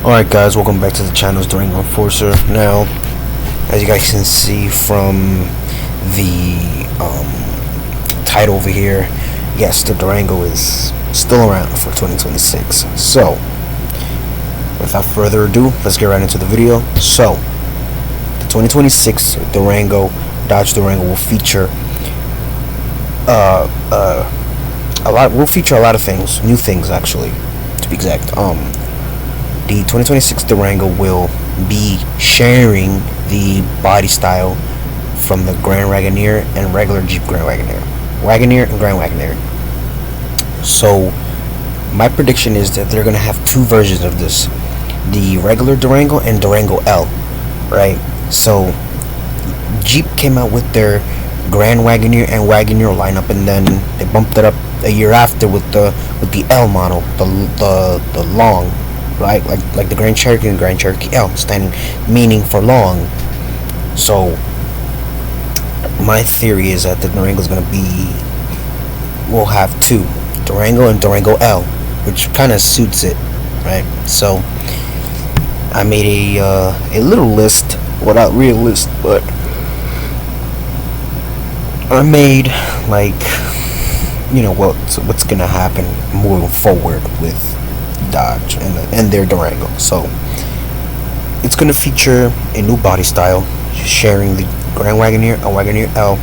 Alright guys, welcome back to the channel's Durango Enforcer. Now, as you guys can see from the title over here, yes, the Durango is still around for 2026. So, without further ado, let's get right into the video. So, the 2026 Dodge Durango will feature a lot of things, new things actually, to be exact. The 2026 Durango will be sharing the body style from the Grand Wagoneer and regular Jeep Grand Wagoneer. Wagoneer and Grand Wagoneer. So, my prediction is that they're going to have two versions of this. The regular Durango and Durango L, right? So, Jeep came out with their Grand Wagoneer and Wagoneer lineup, and then they bumped it up a year after with the L model, the long, right, like the Grand Cherokee and Grand Cherokee L, meaning for long. So my theory is that the Durango is going to will have two, Durango and Durango L, which kind of suits it, right? So I made a little list, well, not real list, but I made, like, you know, what's gonna happen moving forward with Dodge and their Durango. So it's gonna feature a new body style, sharing the Grand Wagoneer and Wagoneer L.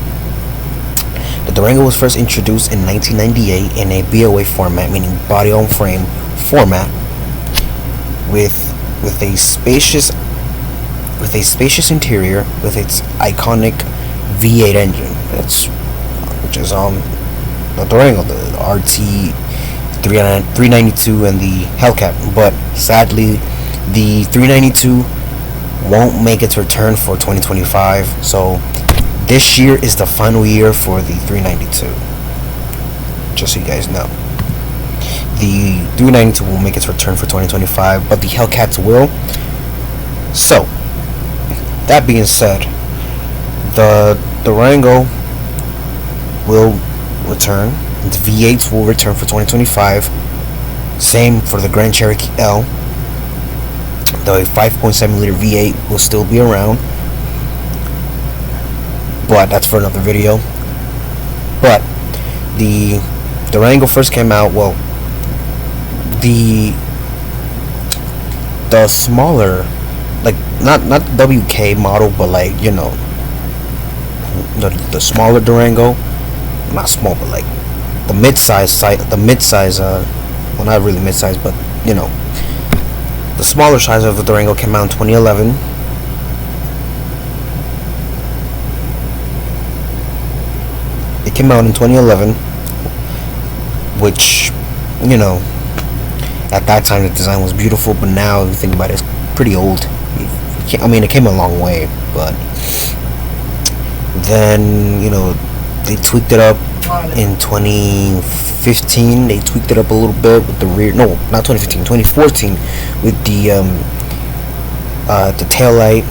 The Durango was first introduced in 1998 in a BOA format, meaning body on frame format, with a spacious interior with its iconic V8 engine, which is the Durango, the RT 392 and the Hellcat. But sadly, the 392 won't make its return for 2025. So this year is the final year for the 392. Just so you guys know, the 392 will make its return for 2025, but the Hellcats will. So that being said, the Durango will return. The V8s will return for 2025. Same for the Grand Cherokee L. The 5.7 liter V8 will still be around, but that's for another video. But the Durango first came out, well, the smaller, like not WK model, but like, you know, the smaller Durango, not small, but like the mid-size, well, not really mid-size, but you know, the smaller size of the Durango came out in 2011. It came out in 2011, which, you know, at that time the design was beautiful, but now if you think about it, it's pretty old. I mean, it came a long way, but then, you know, they tweaked it up in 2015. They tweaked it up a little bit with the rear, no, not 2015, 2014, with the tail light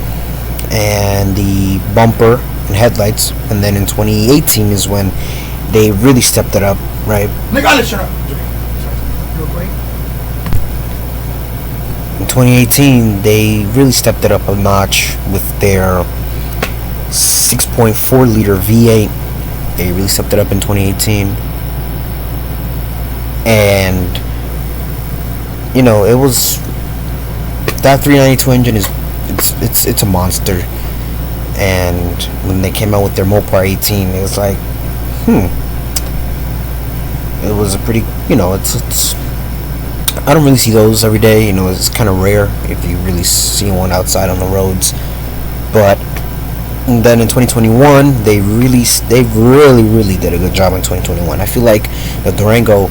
and the bumper and headlights. And then in 2018 is when they really stepped it up, right? Shut up. In 2018, they really stepped it up a notch with their 6.4 liter V8. They really stepped it up in 2018, and you know, it was, that 392 engine is it's a monster. And when they came out with their Mopar 18, it was like, it was a pretty, you know, it's I don't really see those every day, you know, it's kind of rare if you really see one outside on the roads. But and then in 2021, they really did a good job in 2021. I feel like the Durango,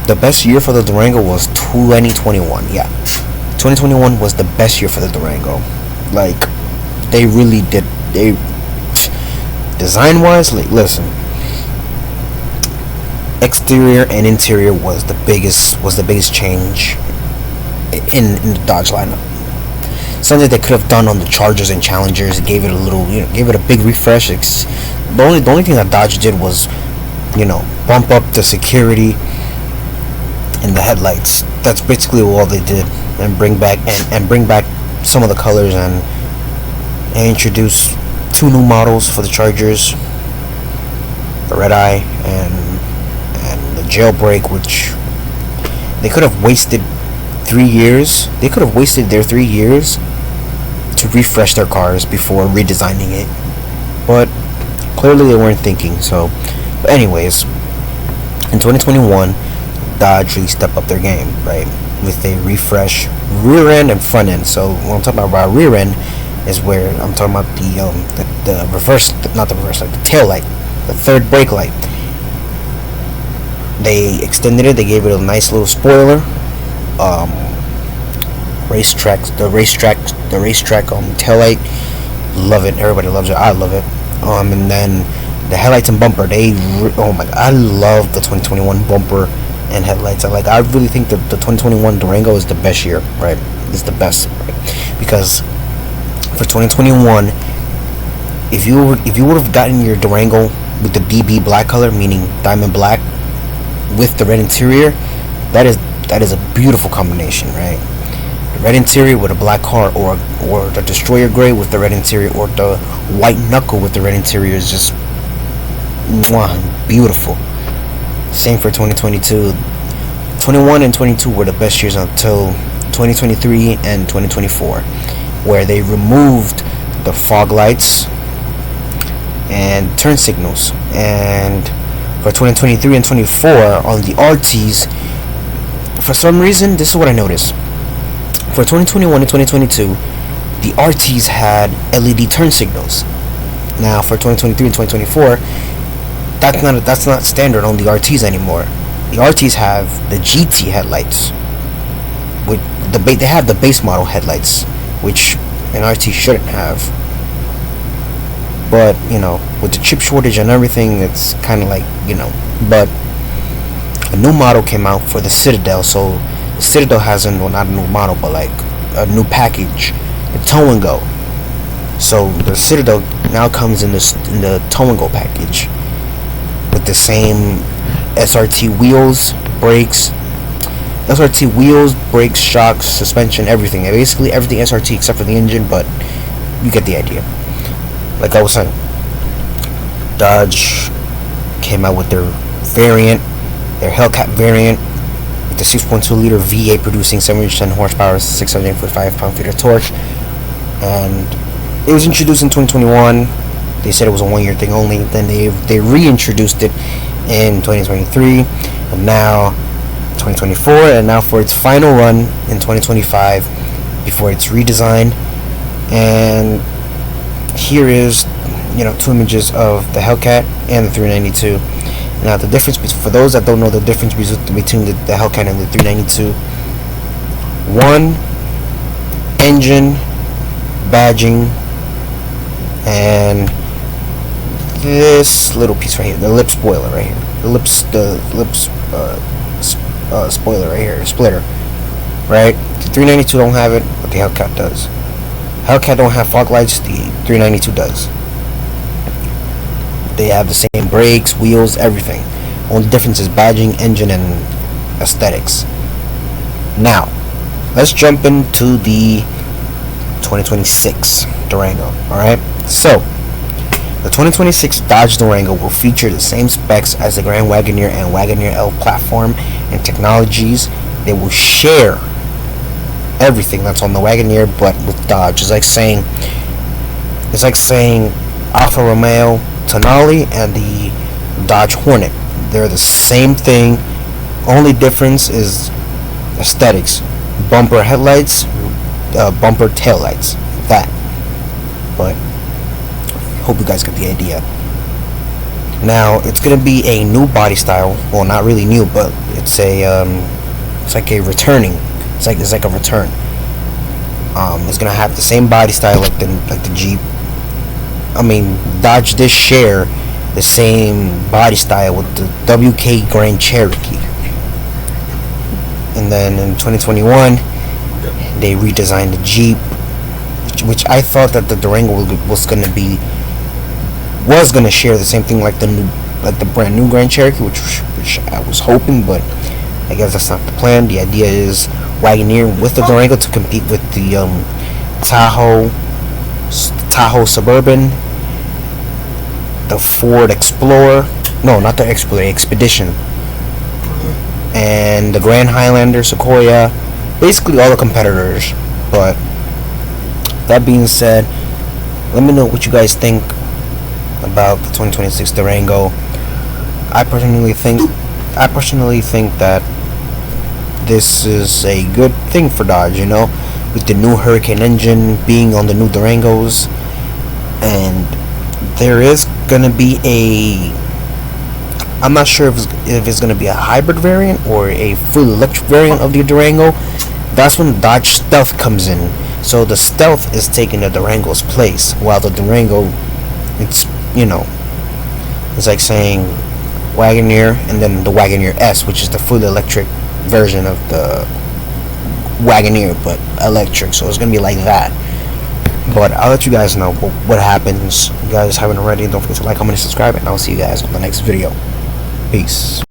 the best year for the Durango was 2021. Yeah, 2021 was the best year for the Durango. Like, they really did. They, design-wise, like, listen, exterior and interior was the biggest change in the Dodge lineup. Something they could have done on the Chargers and Challengers, gave it a little, you know, gave it a big refresh. The only thing that Dodge did was, you know, bump up the security and the headlights. That's basically all they did, and bring back some of the colors, and introduce two new models for the Chargers, the Red Eye and the Jailbreak, which they could have wasted 3 years. They could have wasted their 3 years to refresh their cars before redesigning it, but clearly they weren't thinking. So, but anyways, in 2021, Dodge really stepped up their game, right, with a refresh rear end and front end. So when I'm talking about rear end is where I'm talking about the reverse, not the reverse, like the tail light, the third brake light. They extended it. They gave it a nice little spoiler. The racetrack tail light. Love it. Everybody loves it. I love it. And then the headlights and bumper. Oh my god, I love the 2021 bumper and headlights. I really think that the 2021 Durango is the best year, right? It's the best, right? Because for 2021, if you would have gotten your Durango with the DB black color, meaning diamond black, with the red interior, that is a beautiful combination, right? The red interior with a black car, or the Destroyer gray with the red interior, or the white knuckle with the red interior is just beautiful. Same for 2022. 21 and 22 were the best years until 2023 and 2024, where they removed the fog lights and turn signals. And for 2023 and 24 on the RTs, for some reason, this is what I noticed. For 2021 and 2022, the RTs had LED turn signals. Now for 2023 and 2024, that's not standard on the RTs anymore. The RTs have the GT headlights. They have the base model headlights, which an RT shouldn't have. But with the chip shortage and everything, it's kind of like But a new model came out for the Citadel. So the Citadel has not a new model, but like a new package, the Tow and Go. So the Citadel now comes in the Tow and Go package, with the same SRT wheels, brakes, shocks, suspension, everything. Basically everything SRT except for the engine, but you get the idea. Like I was saying, Dodge came out with their hellcat variant, with the 6.2 liter V8 producing 710 horsepower, 645 pound-feet of torque. And it was introduced in 2021. They said it was a 1 year thing only. Then they reintroduced it in 2023, and now 2024, and now for its final run in 2025 before it's redesigned. And here is two images of the Hellcat and the 392. Now the difference, for those that don't know the difference between the Hellcat and the 392, one, engine, badging, and this little piece right here, the lip spoiler right here, spoiler right here, splitter, right? The 392 don't have it, but the Hellcat does. Hellcat don't have fog lights, the 392 does. They have the same brakes, wheels, everything. Only difference is badging, engine, and aesthetics. Now, let's jump into the 2026 Durango, alright? So, the 2026 Dodge Durango will feature the same specs as the Grand Wagoneer and Wagoneer L platform and technologies. They will share everything that's on the Wagoneer, but with Dodge. It's like saying Alfa Romeo Tonale and the Dodge Hornet. They're the same thing. Only difference is aesthetics. Bumper headlights, bumper taillights. That. But hope you guys get the idea. Now it's gonna be a new body style. Well, not really new, but it's like a returning. It's like a return. It's gonna have the same body style like the Jeep. I mean, Dodge did share the same body style with the WK Grand Cherokee. And then in 2021, they redesigned the Jeep, which I thought that the Durango was gonna share the same thing like the brand new Grand Cherokee, which I was hoping, but I guess that's not the plan. The idea is Wagoneer with the Durango to compete with the Tahoe Suburban, the Ford Explorer, no, not the Explorer, Expedition, and the Grand Highlander, Sequoia, basically all the competitors. But that being said, let me know what you guys think about the 2026 Durango. I personally think that this is a good thing for Dodge, with the new Hurricane engine being on the new Durangos. And there is gonna be I'm not sure if it's gonna be a hybrid variant or a full electric variant of the Durango. That's when the Dodge Stealth comes in. So the Stealth is taking the Durango's place, while the Durango, it's like saying Wagoneer and then the Wagoneer S, which is the fully electric version of the Wagoneer, but electric. So it's gonna be like that. But I'll let you guys know what happens. If you guys haven't already, don't forget to like, comment, and subscribe, and I'll see you guys on the next video. Peace.